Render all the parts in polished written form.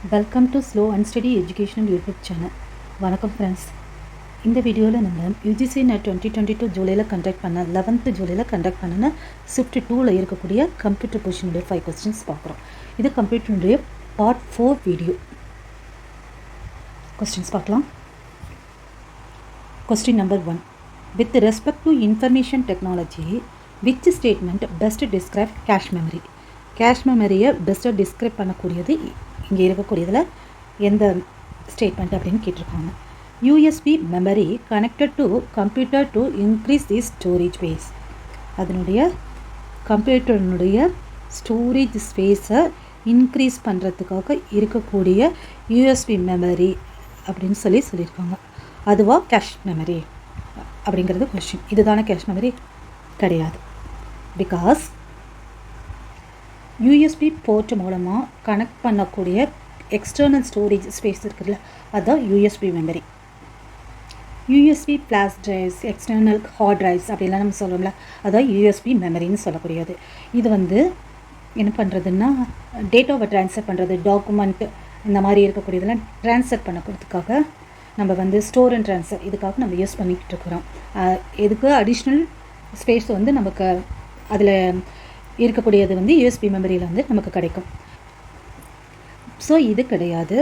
Welcome to slow and study educational YouTube channel. வணக்கம் friends. இந்த வீடியோவில் நம்ம UGC NET 2022 ஜூலையில் கண்டக்ட் பண்ண 11th ஜூலையில் கண்டக்ட் பண்ணின ஷிஃப்ட் 2ல் இருக்கக்கூடிய கம்ப்யூட்டர் பொசிஷனுடைய 5 கொஸ்டின்ஸ் பார்க்குறோம். இது கம்ப்யூட்டருடைய பார்ட் 4 வீடியோ. கொஸ்டின்ஸ் பார்க்கலாம். Question number 1. With respect to information technology which statement best describe cache memory? Cash மெமரியை பெஸ்ட்டாக டிஸ்கிரைப் பண்ணக்கூடியது இங்கே இருக்கக்கூடியதில் எந்த ஸ்டேட்மெண்ட் அப்படின்னு கேட்டிருக்காங்க. USB memory connected to computer to increase the storage space. அதனுடைய கம்ப்யூட்டருடைய ஸ்டோரேஜ் ஸ்பேஸை இன்க்ரீஸ் பண்ணுறதுக்காக இருக்கக்கூடிய USB மெமரி அப்படின்னு சொல்லியிருக்காங்க. அதுவா கேஷ் மெமரி அப்படிங்கிறது கொஸ்டின். இதுதானே கேஷ் மெமரி? கிடையாது. பிகாஸ் USB போர்ட் மூலமாக கனெக்ட் பண்ணக்கூடிய எக்ஸ்டர்னல் ஸ்டோரேஜ் ஸ்பேஸ் இருக்குதுல்ல, அதுதான் USB memory. USB flash drives, external hard drives அப்படின்லாம் நம்ம சொல்கிறோம்ல, அதான் USB மெமரின்னு சொல்லக்கூடியது. இது என்ன பண்ணுறதுன்னா டேட்டாவை ட்ரான்ஸ்ஃபர் பண்ணுறது, டாக்குமெண்ட் இந்த மாதிரி இருக்கக்கூடியதெல்லாம் ட்ரான்ஸ்ஃபர் பண்ணக்கூடியதுக்காக நம்ம ஸ்டோர் அண்ட் ட்ரான்ஸ்ஃபர் இதுக்காக நம்ம யூஸ் பண்ணிக்கிட்டு இருக்கிறோம். இதுக்கு அடிஷ்னல் ஸ்பேஸ் நமக்கு அதில் இருக்கக்கூடியது USB மெமரியில் நமக்கு கிடைக்கும். ஸோ இது கிடையாது.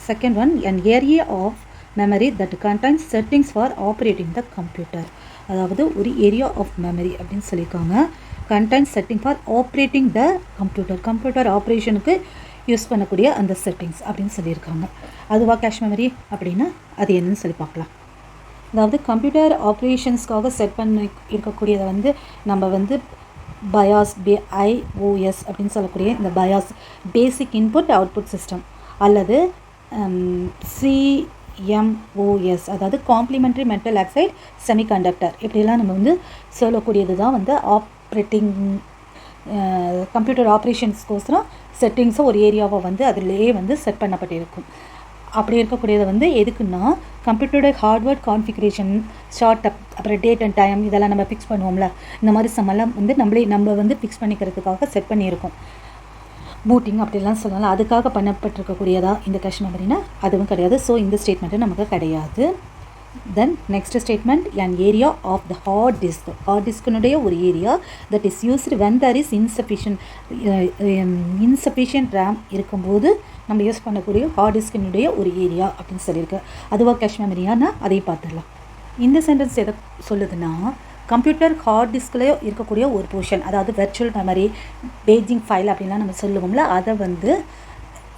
Second one, an area of memory that contains settings for operating the computer. அதாவது ஒரு ஏரியா ஆஃப் மெமரி அப்படின்னு சொல்லியிருக்காங்க. contains setting for operating the computer. Computer ஆப்ரேஷனுக்கு யூஸ் பண்ணக்கூடிய அந்த செட்டிங்ஸ் அப்படின்னு சொல்லியிருக்காங்க. அதுவா கேஷ் மெமரி அப்படின்னா அது என்னன்னு சொல்லி பார்க்கலாம். அதாவது கம்ப்யூட்டர் ஆப்ரேஷன்ஸ்க்காக செட் பண்ணி இருக்கக்கூடியதை நம்ம பயாஸ் BIOS அப்படின்னு சொல்லக்கூடிய இந்த BIOS basic input output system அல்லது CMOS அதாவது காம்ப்ளிமெண்ட்ரி மெட்டல் ஆக்சைடு செமிகண்டக்டர் இப்படிலாம் நம்ம சொல்லக்கூடியது தான் ஆப்ரேட்டிங் கம்ப்யூட்டர் ஆப்ரேஷன்ஸ்க்கோசரம் செட்டிங்ஸை ஒரு ஏரியாவை அதிலேயே செட் பண்ணப்பட்டிருக்கும். அப்படி இருக்கக்கூடியது எதுக்குன்னா கம்ப்யூட்டரோட ஹார்ட்வேர் கான்ஃபிகரேஷன், ஷார்ட் அப், அப்புறம் டேட் அண்ட் டைம் இதெல்லாம் நம்ம ஃபிக்ஸ் பண்ணுவோம்ல, இந்த மாதிரி சமெல்லாம் நம்ம ஃபிக்ஸ் பண்ணிக்கிறதுக்காக செட் பண்ணியிருக்கோம். பூட்டிங் அப்படிலாம் சொல்லலாம், அதுக்காக பண்ணப்பட்டிருக்கக்கூடியதா இந்த கேஷ் மெமரினா அதுவும் கிடையாது. ஸோ இந்த ஸ்டேட்மெண்ட்டு நமக்கு கிடையாது. Then next statement, an area of the hard disk. Hard டிஸ்கினுடைய ஒரு area that is used when there is insufficient RAM இருக்கும்போது நம்ம யூஸ் பண்ணக்கூடிய ஹார்ட் டிஸ்கினுடைய ஒரு ஏரியா அப்படின்னு சொல்லியிருக்கு. அதுவாக கேஷ் மெமரியானா அதையும் பார்த்துடலாம். இந்த சென்டென்ஸ் எதை சொல்லுதுன்னா கம்ப்யூட்டர் ஹார்ட் டிஸ்கில் இருக்கக்கூடிய ஒரு போர்ஷன், அதாவது வெர்ச்சுவல் மெமரி, பேஜிங் ஃபைல் அப்படின்லாம் நம்ம சொல்லுவோம்ல, அதை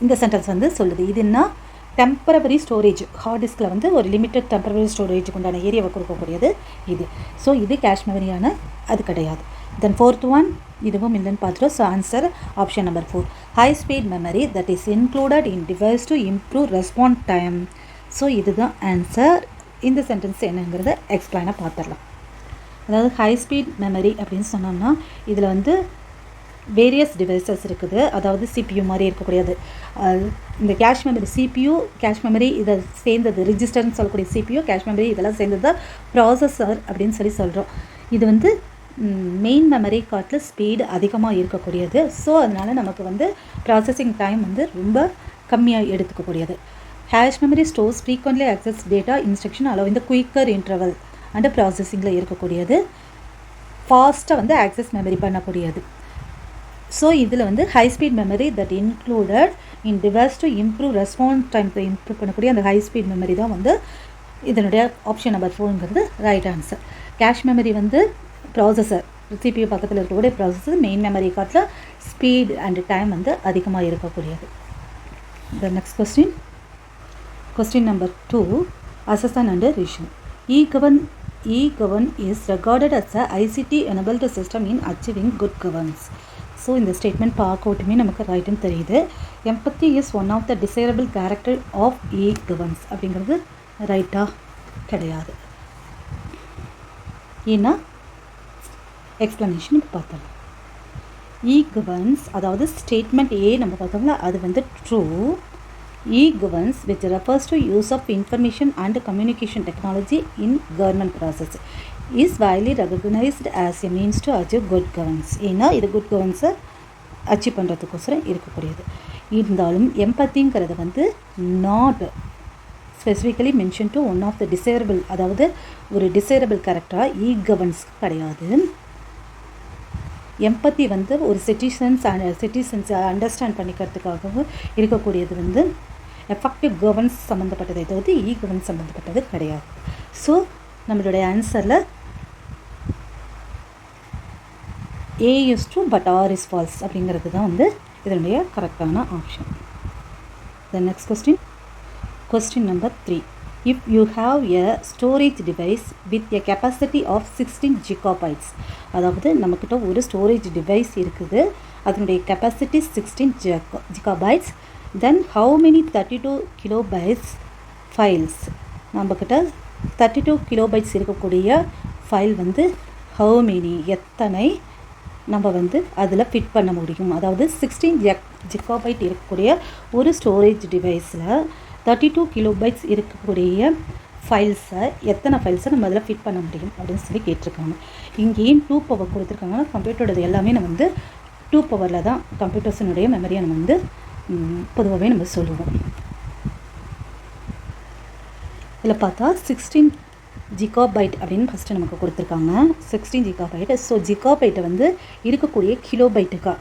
இந்த சென்டென்ஸ் சொல்லுது. இதுன்னா டெம்பரவரி ஸ்டோரேஜ், ஹார்ட் டிஸ்கில் ஒரு லிமிட்டட் டெம்பரவரி ஸ்டோரேஜுக்கு உண்டான ஏரியாவை கொடுக்கக்கூடியது இது. ஸோ இது கேஷ் மெமரியான அது கிடையாது. தென் ஃபோர்த் ஒன், இதுவும் இல்லைன்னு பார்த்துட்டோம். So answer option number 4, high speed memory that is included in device to improve response time. So இதுதான் ஆன்சர். இந்த சென்டென்ஸ் என்னங்கிறத எக்ஸ்பிளைனாக பார்த்துடலாம். அதாவது ஹை ஸ்பீட் மெமரி அப்படின்னு சொன்னோம்னா இதில் வேரியஸ் டிவைசஸ் இருக்குது. அதாவது CPU மாதிரி இருக்கக்கூடியது. இந்த cache memory CPU, cache memory இதை சேர்ந்தது, ரிஜிஸ்டர்னு சொல்லக்கூடிய CPU, கேஷ் மெமரி இதெல்லாம் சேர்ந்தது தான் ப்ராசஸர் அப்படின்னு சொல்கிறோம். இது மெயின் மெமரி காட்டில் ஸ்பீடு அதிகமாக இருக்கக்கூடியது. ஸோ அதனால் நமக்கு ப்ராசஸிங் டைம் ரொம்ப கம்மியாக எடுத்துக்கக்கூடியது. Cache memory stores frequently access data instruction அளவு இந்த குயிக்கர் இன்டர்வல் அண்ட் ப்ராசஸிங்கில் இருக்கக்கூடியது, ஃபாஸ்ட்டாக ஆக்சஸ் மெமரி பண்ணக்கூடியது. ஸோ இதில் high speed memory that included in device to improve response time improve பண்ணக்கூடிய அந்த ஹை ஸ்பீட் மெமரி தான் இதனுடைய ஆப்ஷன் நம்பர் 4ங்கிறது right answer. Cache memory processor, CPU பக்கத்தில் இருக்கக்கூடிய ப்ராசஸர் மெயின் மெமரி காட்டில் ஸ்பீட் அண்ட் டைம் அதிகமாக இருக்கக்கூடியது. The next question number 2, அசஸ்டன் and revision. E-govern is regarded as a ICT enabled system in achieving good governance. So இந்த statement பார்க்கவுட்டுமே நமக்கு ரைட்டுன்னு தெரியுது. Empathy is one of the desirable character of E-governance அப்படிங்கிறது ரைட்டாக கிடையாது. ஏன்னா எக்ஸ்ப்ளனேஷன் பார்த்தோம். E-governance அதாவது ஸ்டேட்மெண்ட் A நம்ம பார்த்தோம்ல, அது true. E-governance which refers to use of information and communication technology in government process is widely recognized as a means to achieve good governance. ஏன்னா இது குட் கவர்னன்ஸை அச்சீவ் பண்ணுறதுக்கோசரம் இருக்கக்கூடியது. இருந்தாலும் எம்பத்திங்கிறது வந்து not specifically mention to one of the desirable, அதாவது ஒரு desirable கேரக்டராக governance கிடையாது. எம்பத்தி வந்து ஒரு சிட்டிசன்ஸை அண்டர்ஸ்டாண்ட் பண்ணிக்கிறதுக்காகவும் இருக்கக்கூடியது வந்து எஃபெக்டிவ் கவர்னன்ஸ் சம்மந்தப்பட்டதை தவிர்த்து கவர்னன்ஸ் சம்மந்தப்பட்டது கிடையாது. ஸோ நம்மளுடைய ஆன்சரில் A is true but R is false அப்படிங்கிறது தான் வந்து இதனுடைய கரெக்டான option. The next question number 3. If you have a storage device with a capacity of 16 gigabytes, அதாவது நம்மக்கிட்ட ஒரு ஸ்டோரேஜ் டிவைஸ் இருக்குது, அதனுடைய capacity 16 gigabytes, then how many 32 kilobytes files, நம்மக்கிட்ட 32 kilobytes இருக்கக்கூடிய ஃபைல் வந்து how many எத்தனை நம்ம வந்து அதில் ஃபிட் பண்ண முடியும். அதாவது 16 gigabyte இருக்கக்கூடிய ஒரு ஸ்டோரேஜ் டிவைஸில் 32 kilobytes இருக்கக்கூடிய ஃபைல்ஸை எத்தனை ஃபைல்ஸை நம்ம அதில் ஃபிட் பண்ண முடியும் அப்படின்னு சொல்லி கேட்டிருக்காங்க. இங்கே ஏன் 2 பவர் கொடுத்துருக்காங்கன்னா கம்ப்யூட்டரோடது எல்லாமே நம்ம வந்து 2 பவரில் தான் கம்ப்யூட்டர்ஸினுடைய மெமரியை நம்ம வந்து பொதுவாகவே நம்ம சொல்லுவோம். இதில் பார்த்தா 16 gigabyte அப்படின்னு ஃபஸ்ட்டு நமக்கு கொடுத்துருக்காங்க. 16 gigabyte. ஸோ ஜிகாபைட்டை வந்து இருக்கக்கூடிய கிலோபைட்டுக்கா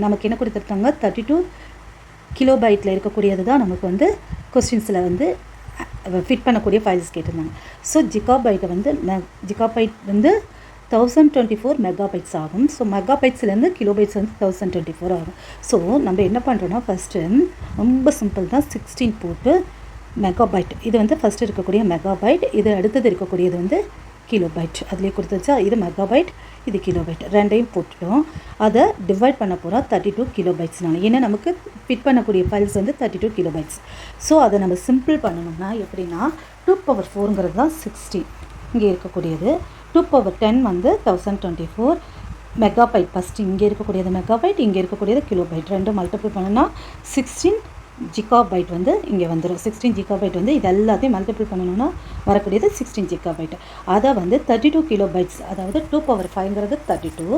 நமக்கு என்ன கொடுத்துருக்காங்க, 32 கிலோபைட்டில் இருக்கக்கூடியது தான் நமக்கு வந்து கொஸ்டின்ஸில் வந்து ஃபிட் பண்ணக்கூடிய ஃபைல்ஸ் கேட்டிருந்தாங்க. ஸோ ஜிகாபைட் வந்து 1024 மெகாபைட்ஸ் ஆகும். ஸோ மெகாபைட்ஸ்லேருந்து கிலோபைட்ஸ் வந்து 1024 ஆகும். ஸோ நம்ம என்ன பண்ணுறோன்னா ஃபஸ்ட்டு ரொம்ப சிம்பிள் தான், 16 போட்டு மெகாபைட், இது வந்து ஃபஸ்ட்டு இருக்கக்கூடிய மெகாபைட், இது அடுத்தது இருக்கக்கூடியது வந்து கிலோபைட், அதுலேயே கொடுத்து வச்சா இது மெகாபைட் இது கிலோபைட் ரெண்டையும் போட்டுட்டோம். அதை டிவைட் பண்ண போகிறோம் 32 கிலோபைட்ஸ்னால, ஏன்னா நமக்கு ஃபிட் பண்ணக்கூடிய ஃபைல்ஸ் வந்து 32 கிலோபைட்ஸ். ஸோ அதை நம்ம சிம்பிள் பண்ணணும்னா எப்படின்னா 2 power 4ங்கிறது தான் 16 இங்கே இருக்கக்கூடியது, 2 power 10 வந்து 1024 மெகாபைட். ஃபஸ்ட்டு இங்கே இருக்கக்கூடியது மெகாபைட், இங்கே இருக்கக்கூடியது கிலோபைட், ரெண்டும் மல்டிபிள் பண்ணோன்னா 16 gigabyte வந்து இங்கே வந்துடும். 16 gigabyte வந்து இது எல்லாத்தையும் மல்டிபிள் பண்ணணும்னா வரக்கூடியது 16 gigabyte. அதை வந்து 32 கிலோபைட்ஸ், அதாவது 2 power 5ங்கிறது 32,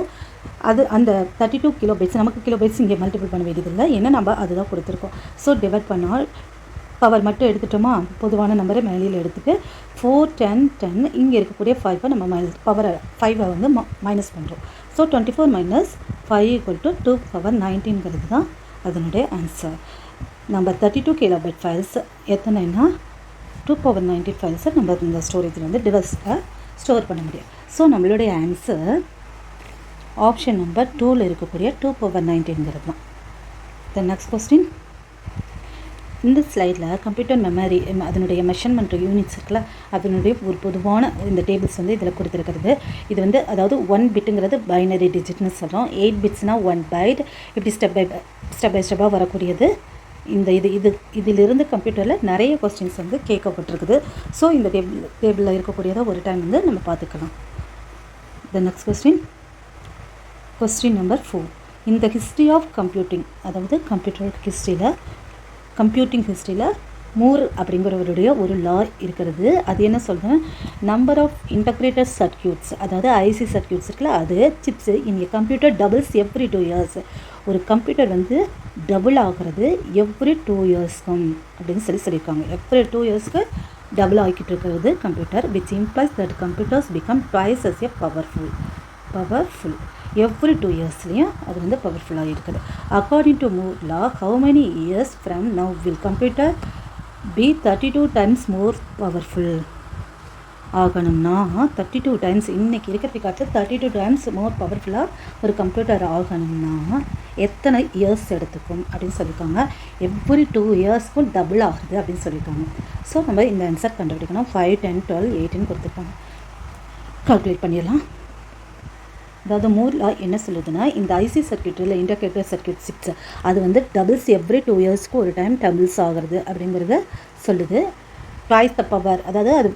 அது அந்த 32 கிலோபைட்ஸ் நமக்கு கிலோபைட்ஸ் இங்கே மல்டிபிள் பண்ண வேண்டியதில்லை, ஏன்னா நம்ம அதுதான் கொடுத்துருக்கோம். ஸோ டிவைட் பண்ணால் பவர் மட்டும் எடுத்துட்டோமா, பொதுவான நம்பரை மேலையில் எடுத்துகிட்டு 4 10 10 இங்கே இருக்கக்கூடிய 5 நம்ம பவர் 5 வந்து மைனஸ் பண்ணுறோம். ஸோ 24 - 5 = 2 power 19ங்கிறது தான் அதனுடைய ஆன்சர். நம்ம 32 கிலோபைட் ஃபைல்ஸ் எத்தனைன்னா 2 power 19 ஃபைல்ஸை நம்ம இந்த ஸ்டோரேஜில் வந்து டிவைஸில் ஸ்டோர் பண்ண முடியும். ஸோ நம்மளுடைய ஆன்சர் ஆப்ஷன் நம்பர் 2ல் இருக்கக்கூடிய 2 power 19ங்கிறது தான். த நெக்ஸ்ட் கொஸ்டின். இந்த ஸ்லைடில் கம்ப்யூட்டர் மெமரி அதனுடைய மெஷர்மெண்ட் யூனிட்ஸ் இருக்குல்ல, அதனுடைய ஒரு பொதுவான இந்த டேபிள்ஸ் வந்து இதில் கொடுத்துருக்கிறது. இது வந்து அதாவது 1 பிட்டுங்கிறது பைனரி டிஜிட்னு சொல்கிறோம், 8 பிட்ஸ்னால் 1 பைட், இப்படி ஸ்டெப் பை ஸ்டெப்பாக வரக்கூடியது. இந்த இதிலிருந்து கம்ப்யூட்டரில் நிறைய கொஸ்டின்ஸ் வந்து கேட்கப்பட்டிருக்குது. ஸோ இந்த டேபிளில் இருக்கக்கூடியதை ஒரு டைம் வந்து நம்ம பார்த்துக்கலாம். த நெக்ஸ்ட் கொஸ்டின் நம்பர் 4. இந்த ஹிஸ்ட்ரி ஆஃப் கம்ப்யூட்டிங், அதாவது கம்ப்யூட்டிங் ஹிஸ்ட்ரியில் மூர் அப்படிங்கிறவருடைய ஒரு லா இருக்கிறது. அது என்ன சொல்கிறேன், நம்பர் ஆஃப் இன்டகிரேட்டட் சர்க்யூட்ஸ், அதாவது ஐசி சர்க்யூட்ஸ் இருக்குல்ல, அது chips in A computer doubles every 2 years. ஒரு கம்ப்யூட்டர் வந்து டபுள் ஆகிறது எவ்ரி 2 yearsக்கும் அப்படின்னு சொல்லியிருக்காங்க. எவ்ரி 2 yearsக்கு டபுள் ஆகிக்கிட்டு இருக்கிறது computer, which implies that computers become twice as a powerful every 2 yearsலையும் அது வந்து பவர்ஃபுல்லாக இருக்குது. According to Moore law, how many years from now will computer be 32 times more powerful ஆகணும்னா 32 times இன்றைக்கி இருக்கிறதுக்காட்டு 32 times மோர் பவர்ஃபுல்லாக ஒரு கம்ப்யூட்டர் ஆகணும்னா எத்தனை இயர்ஸ் எடுத்துக்கும் அப்படின்னு சொல்லியிருக்காங்க. எவ்ரி 2 yearsக்கும் டபுள் ஆகுது அப்படின்னு சொல்லியிருக்காங்க. ஸோ நம்ம இந்த ஆன்சர் கண்டுபிடிக்கணும். 5 10 12 18 கொடுத்துருக்காங்க, கால்குலேட் பண்ணிடலாம். அதாவது மூர் லா என்ன சொல்லுதுன்னா, இந்த ஐசி சர்க்யூட் இல்லை இன்டகிரேட்டட் சர்க்யூட் சிப்ஸ் அது வந்து டபுள்ஸ் எவ்ரி 2 yearsக்கு ஒரு டைம் டபுள்ஸ் ஆகிறது அப்படிங்கிறத சொல்லுது. ட்வைஸ் த பவர், அதாவது அது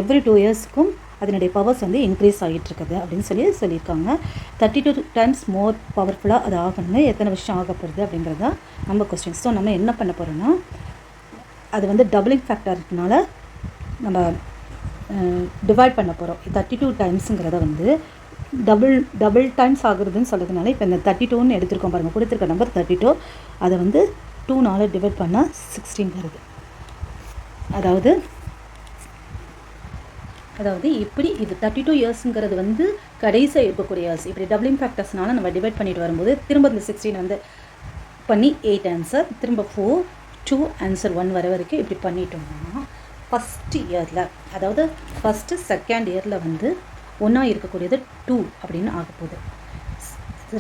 எவ்ரி 2 yearsக்கும் அதனுடைய பவர்ஸ் வந்து இன்க்ரீஸ் ஆகிட்டு இருக்குது அப்படின்னு சொல்லியிருக்காங்க. 32 times மோர் பவர்ஃபுல்லாக அது ஆகணும்னு எத்தனை வருஷம் ஆகப்படுது அப்படிங்கிறத நம்ம கொஸ்டின். ஸோ நம்ம என்ன பண்ண போகிறோன்னா, அது வந்து டபுளிங் ஃபேக்டர்னால நம்ம டிவைட் பண்ண போகிறோம். 32 timesங்கிறத வந்து டபுள் டைம்ஸ் ஆகுறதுன்னு சொல்கிறதுனால இப்போ இந்த 32ன்னு எடுத்துருக்கோம் பாருங்கள், கொடுத்துருக்க நம்பர் 32, அதை வந்து 2 டிவைட் பண்ணால் 16 வருது. அதாவது இப்படி இது 32 இயர்ஸுங்கிறது வந்து கடைசியாக இருக்கக்கூடிய இயர்ஸ். இப்படி டபுளிங் ஃபேக்டர்ஸ்னால நம்ம டிவைட் பண்ணிட்டு வரும்போது திரும்ப இந்த 16 வந்து பண்ணி 8 ஆன்சர், திரும்ப 4, 2 ஆன்சர் 1 வர வரைக்கும் இப்படி பண்ணிட்டோம்னா ஃபஸ்ட்டு இயரில், அதாவது ஃபஸ்ட்டு செகண்ட் இயரில் வந்து ஒன்றா இருக்கக்கூடியது 2 அப்படின்னு ஆகப்போகுது.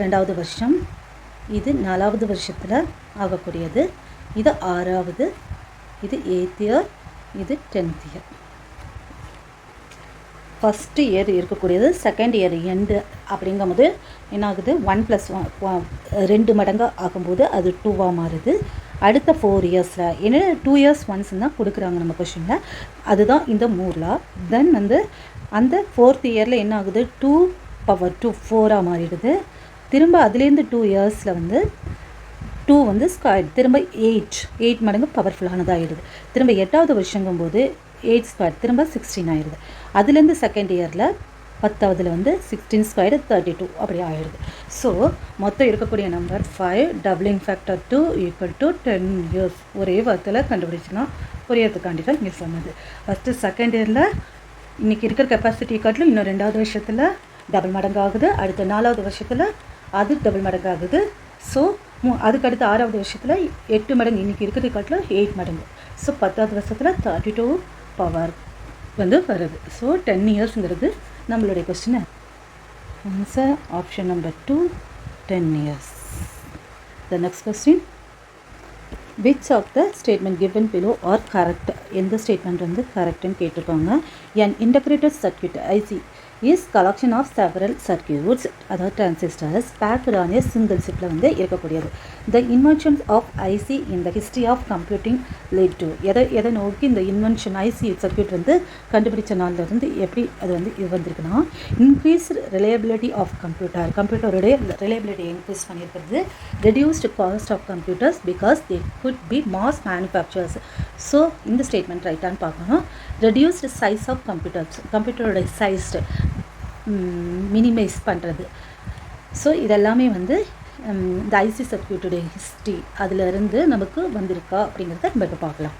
2வது வருஷம், இது 4வது வருஷத்தில் ஆகக்கூடியது, இது 6வது, இது 8th இயர், இது 10th இயர். ஃபஸ்ட்டு இயர் இருக்கக்கூடியது செகண்ட் இயர் எண்டு அப்படிங்கும்போது என்ன ஆகுது, 1 + 1 2 மடங்கு ஆகும்போது அது 2வாக மாறுது. அடுத்த 4 இயர்ஸில் ஏன்னா 2 இயர்ஸ் ஒன்ஸ் தான் கொடுக்குறாங்க நம்ம கொஷினில், அதுதான் இந்த மூலா. தென் வந்து அந்த 4th இயரில் என்ன ஆகுது, 2^2 4ஆக மாறிடுது. திரும்ப அதுலேருந்து 2 இயர்ஸில் வந்து 2 வந்து ஸ்கொயர், திரும்ப 8 மடங்கு பவர்ஃபுல்லானதாகிடுது. திரும்ப 8வது வருஷங்கும்போது 8 ஸ்கொயர், திரும்ப 16 ஆகிடுது. அதுலேருந்து செகண்ட் இயரில் 10வதுல வந்து 16 ஸ்கொயர் 32 அப்படி ஆகிடுது. ஸோ மொத்தம் இருக்கக்கூடிய நம்பர் 5, டபுளிங் ஃபேக்டர் 2 = 10 இயர்ஸ். ஒரே வார்த்தையில் கண்டுபிடிச்சிக்கலாம், புரியறதுக்காண்டி தான் இங்கே சொன்னது. ஃபஸ்ட்டு செகண்ட் இயரில் இன்றைக்கி இருக்கிற கெப்பாசிட்டி காட்டிலும் இன்னும் 2வது வருஷத்தில் டபுள் மடங்கு ஆகுது, அடுத்த 4வது வருஷத்தில் அது டபுள் மடங்கு ஆகுது. ஸோ அதுக்கடுத்து 6வது வருஷத்தில் 8 மடங்கு, இன்றைக்கி இருக்கிறது காட்டிலும் 8 மடங்கு. ஸோ 10வது வருஷத்தில் 32 பவர் வந்து வருது. ஸோ 10 இயர்ஸுங்கிறது நம்மளுடைய question answer. Option number 2, 10 years. The next question, which of the statement given below are correct? எந்த ஸ்டேட்மெண்ட் வந்து கரெக்டுன்னு கேட்டிருக்காங்க. An integrated circuit IC is collection of several circuits, அதாவது transistors packed on a single chipல வந்து இருக்கக்கூடியது. The invention of IC in the history of computing led to, எதை நோக்கி இந்த இன்வென்ஷன் IC சர்க்யூட் வந்து கண்டுபிடிச்ச நாளில் இருந்து எப்படி அது வந்து இது வந்திருக்குன்னா, இன்க்ரீஸ்ட் ரிலையபிலிட்டி ஆஃப் கம்ப்யூட்டருடைய ரிலையபிலிட்டி இன்க்ரீஸ் பண்ணியிருக்கிறது. Reduced cost of computers because they could be mass manufactures. So இந்த ஸ்டேட்மெண்ட் ரைட்டான்னு பார்க்கணும். ரெடியூஸ்டு சைஸ் ஆஃப் கம்ப்யூட்டரோட சைஸ்டு மினிமைஸ் பண்ணுறது. ஸோ இதெல்லாமே வந்து இந்த ஐசி சர்க்யூட்டுடைய ஹிஸ்ட்ரி அதிலிருந்து நமக்கு வந்திருக்கா அப்படிங்கிறத நம்ம இப்போ பார்க்கலாம்.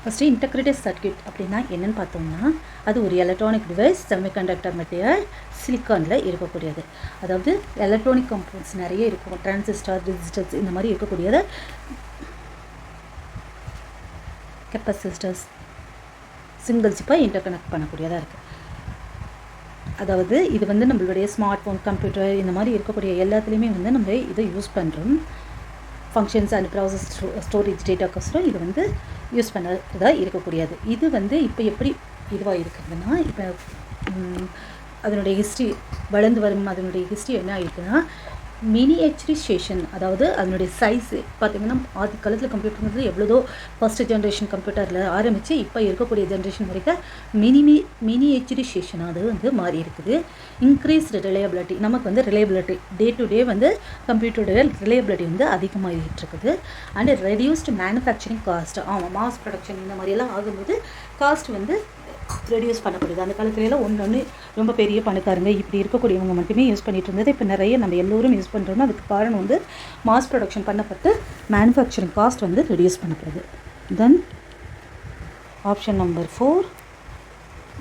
ஃபஸ்ட்டு இன்டகிரேட்டட் சர்க்யூட் அப்படின்னா என்னென்னு பார்த்தோம்னா, அது ஒரு எலக்ட்ரானிக் டிவைஸ், செமிகண்டக்டர் மெட்டீரியல், சிலிக்கானில் இருக்கக்கூடியது. அதாவது எலக்ட்ரானிக் கம்போனன்ட்ஸ் நிறைய இருக்கும், டிரான்சிஸ்டர், ரெசிஸ்டர்ஸ் இந்த மாதிரி இருக்கக்கூடியது, கெப்பாசிட்டர்ஸ், சிங்கிள் சிப்பாக இன்டர்கனெக்ட் பண்ணக்கூடியதாக இருக்குது. அதாவது இது வந்து நம்மளுடைய ஸ்மார்ட் ஃபோன், கம்ப்யூட்டர் இந்த மாதிரி இருக்கக்கூடிய எல்லாத்துலேயுமே வந்து நம்ம இதை யூஸ் பண்ணுறோம். ஃபங்க்ஷன்ஸ் அண்ட் ப்ராசஸ் ஸ்டோரேஜ் டேட்டாக்கோசரம் இது வந்து யூஸ் பண்ணுறதா இருக்கக்கூடியது. இது வந்து இப்போ எப்படி இதுவாக இருக்குதுன்னா, இப்போ அதனுடைய ஹிஸ்ட்ரி வளர்ந்து வரும் அதனுடைய ஹிஸ்ட்ரி என்ன ஆகிருக்குன்னா, மினியேச்சரைசேஷன், அதாவது அதனுடைய சைஸு பார்த்திங்கன்னா ஆதி காலத்தில் கம்ப்யூட்டருங்கிறது எவ்வளோதோ ஃபஸ்ட்டு ஜென்ரேஷன் கம்ப்யூட்டரில் ஆரம்பித்து இப்போ இருக்கக்கூடிய ஜென்ரேஷன் வரைக்கும் மினியேச்சரைசேஷன் அது வந்து மாறி இருக்குது. இன்க்ரீஸ்டு ரிலையபிலிட்டி, நமக்கு வந்து ரிலையபிலிட்டி டே டு டே வந்து கம்ப்யூட்டருடைய ரிலையபிலிட்டி வந்து அதிகமாகிட்டு இருக்குது. And reduced manufacturing cost, mass production இந்த மாதிரியெல்லாம் ஆகும்போது காஸ்ட் வந்து ரெடியூஸ் பண்ணப்படுது. அந்த காலத்துலலாம் ஒன்று ரொம்ப பெரிய பணக்காரங்க இப்படி இருக்கக்கூடியவங்க மட்டுமே யூஸ் பண்ணிட்டு இருந்தது. இப்போ நிறைய நம்ம எல்லோரும் யூஸ் பண்ணுறோம்னா அதுக்கு காரணம் வந்து மாஸ் ப்ரொடக்ஷன் பண்ணப்பட்டு மேனுஃபேக்சரிங் காஸ்ட் வந்து ரெடியூஸ் பண்ணப்படுது. Then option number 4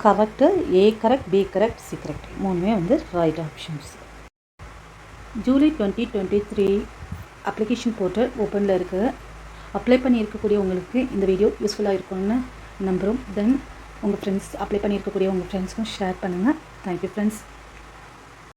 correct. A correct, B correct, C correct, மூணுமே வந்து right options. July 2023 application portal ஓப்பனில் இருக்குது. அப்ளை பண்ணி இருக்கக்கூடிய உங்களுக்கு இந்த வீடியோ யூஸ்ஃபுல்லாக இருக்கும்னு நம்புகிறோம். தென் உங்கள் ஃப்ரெண்ட்ஸ் அப்ளை பண்ணியிருக்கக்கூடிய உங்கள் ஃப்ரெண்ட்ஸ்க்கும் ஷேர் பண்ணுங்கள். Thank you friends.